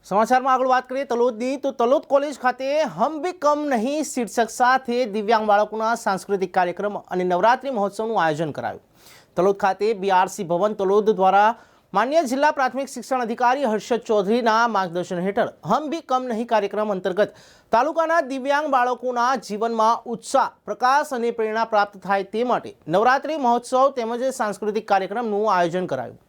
સમાચારમાં આગળ વાત કરીએ તલોદની તો તલોદ કોલેજ ખાતે હમ ભી કમ નહીં શીર્ષક સાથે દિવ્યાંગ બાળકોના સાંસ્કૃતિક કાર્યક્રમ અને નવરાત્રી મહોત્સવનું આયોજન કરાયું। તલોદ ખાતે બીઆરસી ભવન તલોદ દ્વારા માન્ય જિલ્લા પ્રાથમિક શિક્ષણ અધિકારી હર્ષદ ચૌધરીના માર્ગદર્શન હેઠળ હમ ભી કમ નહીં કાર્યક્રમ અંતર્ગત તાલુકાના દિવ્યાંગ બાળકોના જીવનમાં ઉત્સાહ પ્રકાશ અને પ્રેરણા પ્રાપ્ત થાય તે માટે નવરાત્રી મહોત્સવ તેમજ સાંસ્કૃતિક કાર્યક્રમનું આયોજન કરાયું।